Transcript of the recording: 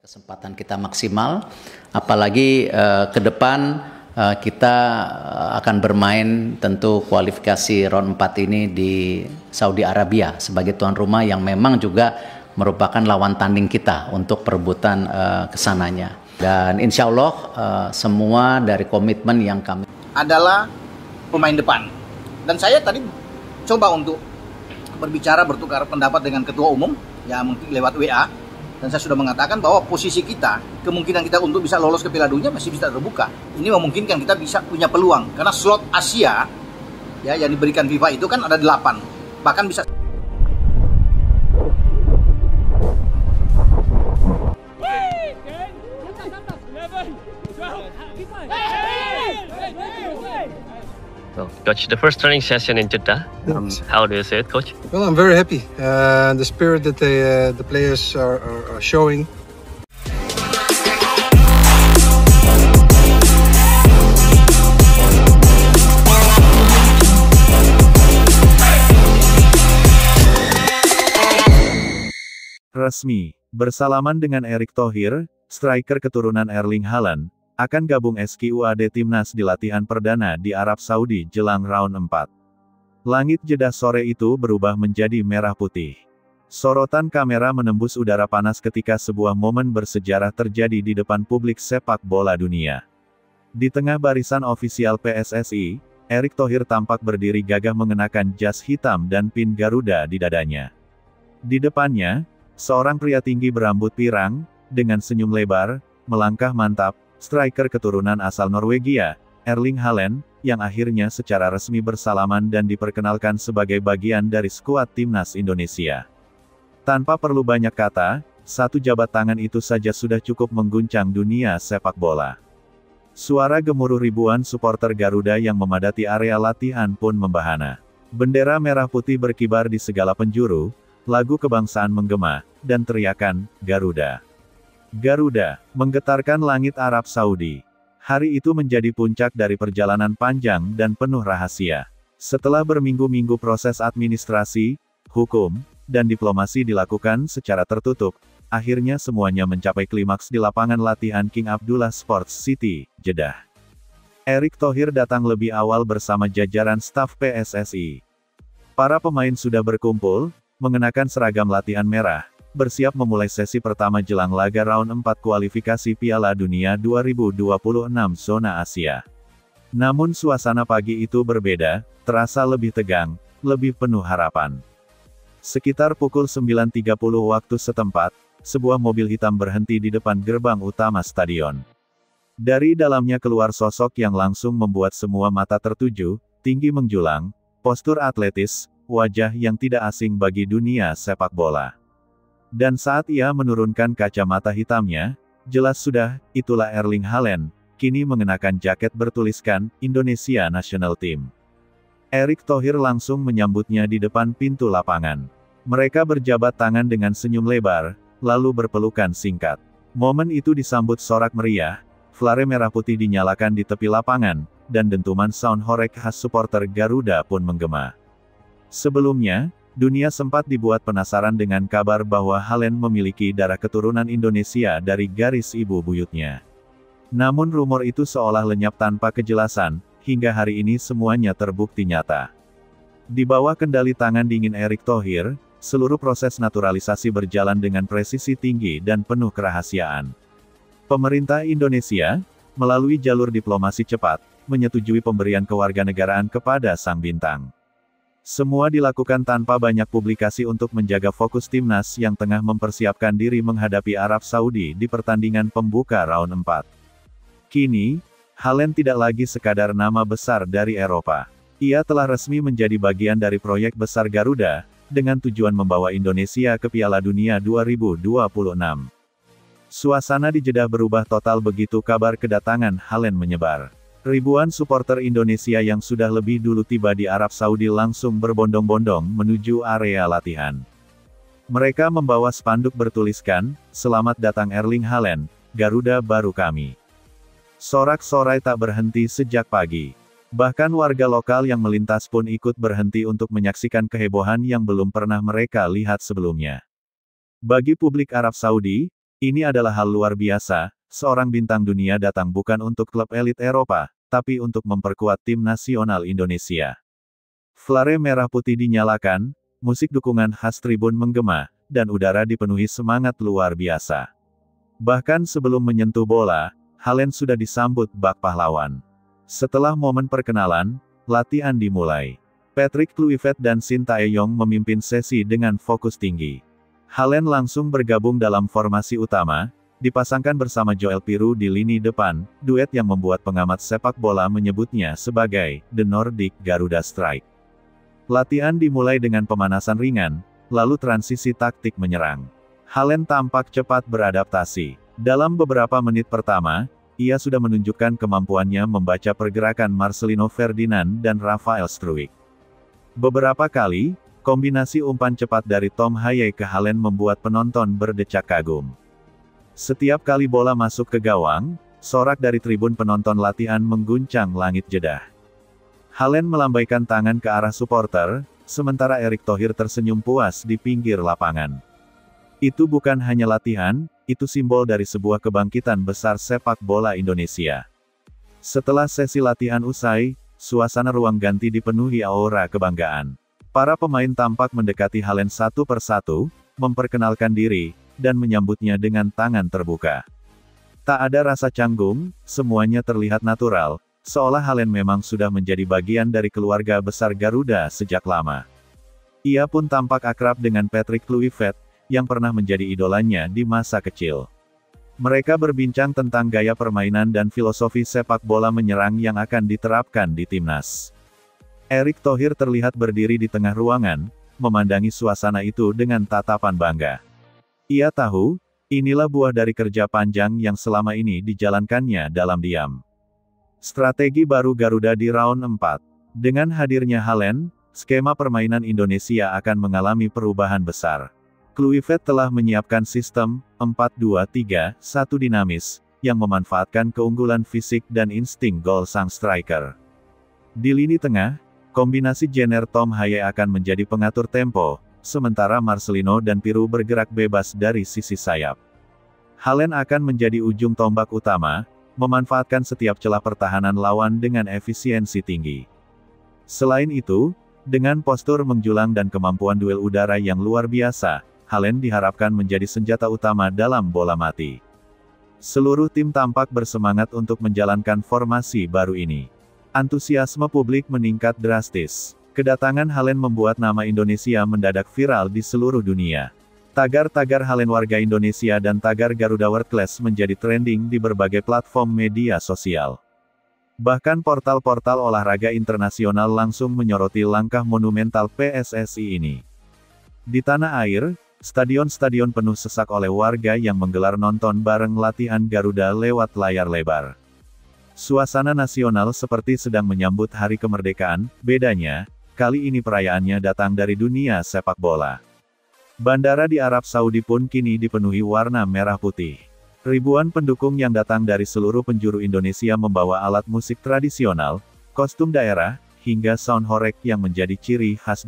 Kesempatan kita maksimal, apalagi ke depan kita akan bermain tentu kualifikasi round 4 ini di Saudi Arabia sebagai tuan rumah yang memang juga merupakan lawan tanding kita untuk perebutan kesananya. Dan insya Allah semua dari komitmen yang kami adalah pemain depan. Dan saya tadi coba untuk berbicara, bertukar pendapat dengan ketua umum, ya mungkin lewat WA. Dan saya sudah mengatakan bahwa posisi kita, kemungkinan kita untuk bisa lolos ke Piala Dunia masih bisa terbuka. Ini memungkinkan kita bisa punya peluang. Karena slot Asia ya yang diberikan FIFA itu kan ada 8. Bahkan bisa Well, Coach, the first training session in Jeddah, how do you say it, Coach? Well, I'm very happy. The spirit that the players are showing. Resmi, bersalaman dengan Erick Thohir, striker keturunan Erling Haaland, akan gabung SQAD Timnas di latihan perdana di Arab Saudi jelang round 4. Langit Jeddah sore itu berubah menjadi merah putih. Sorotan kamera menembus udara panas ketika sebuah momen bersejarah terjadi di depan publik sepak bola dunia. Di tengah barisan ofisial PSSI, Erick Thohir tampak berdiri gagah mengenakan jas hitam dan pin Garuda di dadanya. Di depannya, seorang pria tinggi berambut pirang, dengan senyum lebar, melangkah mantap, striker keturunan asal Norwegia, Erling Haaland, yang akhirnya secara resmi bersalaman dan diperkenalkan sebagai bagian dari skuad Timnas Indonesia. Tanpa perlu banyak kata, satu jabat tangan itu saja sudah cukup mengguncang dunia sepak bola. Suara gemuruh ribuan supporter Garuda yang memadati area latihan pun membahana. Bendera merah putih berkibar di segala penjuru, lagu kebangsaan menggema, dan teriakan, Garuda. Garuda, menggetarkan langit Arab Saudi. Hari itu menjadi puncak dari perjalanan panjang dan penuh rahasia. Setelah berminggu-minggu proses administrasi, hukum, dan diplomasi dilakukan secara tertutup, akhirnya semuanya mencapai klimaks di lapangan latihan King Abdullah Sports City, Jeddah. Erick Thohir datang lebih awal bersama jajaran staf PSSI. Para pemain sudah berkumpul, mengenakan seragam latihan merah, bersiap memulai sesi pertama jelang laga round 4 kualifikasi Piala Dunia 2026 zona Asia. Namun suasana pagi itu berbeda, terasa lebih tegang, lebih penuh harapan. Sekitar pukul 9.30 waktu setempat, sebuah mobil hitam berhenti di depan gerbang utama stadion. Dari dalamnya keluar sosok yang langsung membuat semua mata tertuju, tinggi menjulang, postur atletis, wajah yang tidak asing bagi dunia sepak bola. Dan saat ia menurunkan kacamata hitamnya, jelas sudah, itulah Erling Haaland, kini mengenakan jaket bertuliskan, Indonesia National Team. Erick Thohir langsung menyambutnya di depan pintu lapangan. Mereka berjabat tangan dengan senyum lebar, lalu berpelukan singkat. Momen itu disambut sorak meriah, flare merah putih dinyalakan di tepi lapangan, dan dentuman sound horeg khas supporter Garuda pun menggema. Sebelumnya, dunia sempat dibuat penasaran dengan kabar bahwa Haaland memiliki darah keturunan Indonesia dari garis ibu buyutnya. Namun rumor itu seolah lenyap tanpa kejelasan, hingga hari ini semuanya terbukti nyata. Di bawah kendali tangan dingin Erick Thohir, seluruh proses naturalisasi berjalan dengan presisi tinggi dan penuh kerahasiaan. Pemerintah Indonesia, melalui jalur diplomasi cepat, menyetujui pemberian kewarganegaraan kepada sang bintang. Semua dilakukan tanpa banyak publikasi untuk menjaga fokus timnas yang tengah mempersiapkan diri menghadapi Arab Saudi di pertandingan pembuka round 4. Kini, Haaland tidak lagi sekadar nama besar dari Eropa. Ia telah resmi menjadi bagian dari proyek besar Garuda, dengan tujuan membawa Indonesia ke Piala Dunia 2026. Suasana di Jeddah berubah total begitu kabar kedatangan Haaland menyebar. Ribuan supporter Indonesia yang sudah lebih dulu tiba di Arab Saudi langsung berbondong-bondong menuju area latihan. Mereka membawa spanduk bertuliskan, "Selamat datang Erling Haaland, Garuda baru kami." Sorak-sorai tak berhenti sejak pagi. Bahkan warga lokal yang melintas pun ikut berhenti untuk menyaksikan kehebohan yang belum pernah mereka lihat sebelumnya. Bagi publik Arab Saudi, Ini adalah hal luar biasa, seorang bintang dunia datang bukan untuk klub elit Eropa, tapi untuk memperkuat tim nasional Indonesia. Flare merah putih dinyalakan, musik dukungan khas tribun menggema, dan udara dipenuhi semangat luar biasa. Bahkan sebelum menyentuh bola, Haaland sudah disambut bak pahlawan. Setelah momen perkenalan, latihan dimulai. Patrick Kluivert dan Shin Tae-yong memimpin sesi dengan fokus tinggi. Haaland langsung bergabung dalam formasi utama, dipasangkan bersama Joel Piroe di lini depan, duet yang membuat pengamat sepak bola menyebutnya sebagai The Nordic Garuda Strike. Latihan dimulai dengan pemanasan ringan, lalu transisi taktik menyerang. Haaland tampak cepat beradaptasi. Dalam beberapa menit pertama, ia sudah menunjukkan kemampuannya membaca pergerakan Marcelino Ferdinand dan Rafael Struijk. Beberapa kali, kombinasi umpan cepat dari Tom Haye ke Haaland membuat penonton berdecak kagum. Setiap kali bola masuk ke gawang, sorak dari tribun penonton latihan mengguncang langit Jeddah. Haaland melambaikan tangan ke arah supporter, sementara Erick Thohir tersenyum puas di pinggir lapangan. Itu bukan hanya latihan, itu simbol dari sebuah kebangkitan besar sepak bola Indonesia. Setelah sesi latihan usai, suasana ruang ganti dipenuhi aura kebanggaan. Para pemain tampak mendekati Haaland satu persatu, memperkenalkan diri, dan menyambutnya dengan tangan terbuka. Tak ada rasa canggung, semuanya terlihat natural, seolah Haaland memang sudah menjadi bagian dari keluarga besar Garuda sejak lama. Ia pun tampak akrab dengan Patrick Kluivert, yang pernah menjadi idolanya di masa kecil. Mereka berbincang tentang gaya permainan dan filosofi sepak bola menyerang yang akan diterapkan di timnas. Erick Thohir terlihat berdiri di tengah ruangan, memandangi suasana itu dengan tatapan bangga. Ia tahu, inilah buah dari kerja panjang yang selama ini dijalankannya dalam diam. Strategi baru Garuda di round 4. Dengan hadirnya Haaland, skema permainan Indonesia akan mengalami perubahan besar. Kluivert telah menyiapkan sistem 4-2-3-1 dinamis, yang memanfaatkan keunggulan fisik dan insting gol sang striker. Di lini tengah, kombinasi Jenner Tom Haye akan menjadi pengatur tempo, sementara Marcelino dan Piroe bergerak bebas dari sisi sayap. Haaland akan menjadi ujung tombak utama, memanfaatkan setiap celah pertahanan lawan dengan efisiensi tinggi. Selain itu, dengan postur menjulang dan kemampuan duel udara yang luar biasa, Haaland diharapkan menjadi senjata utama dalam bola mati. Seluruh tim tampak bersemangat untuk menjalankan formasi baru ini. Antusiasme publik meningkat drastis. Kedatangan Haaland membuat nama Indonesia mendadak viral di seluruh dunia. Tagar-tagar Haaland warga Indonesia dan tagar Garuda World Class menjadi trending di berbagai platform media sosial. Bahkan portal-portal olahraga internasional langsung menyoroti langkah monumental PSSI ini. Di tanah air, stadion-stadion penuh sesak oleh warga yang menggelar nonton bareng latihan Garuda lewat layar lebar. Suasana nasional seperti sedang menyambut hari kemerdekaan, bedanya, kali ini perayaannya datang dari dunia sepak bola. Bandara di Arab Saudi pun kini dipenuhi warna merah putih. Ribuan pendukung yang datang dari seluruh penjuru Indonesia membawa alat musik tradisional, kostum daerah, hingga sound horeg yang menjadi ciri khas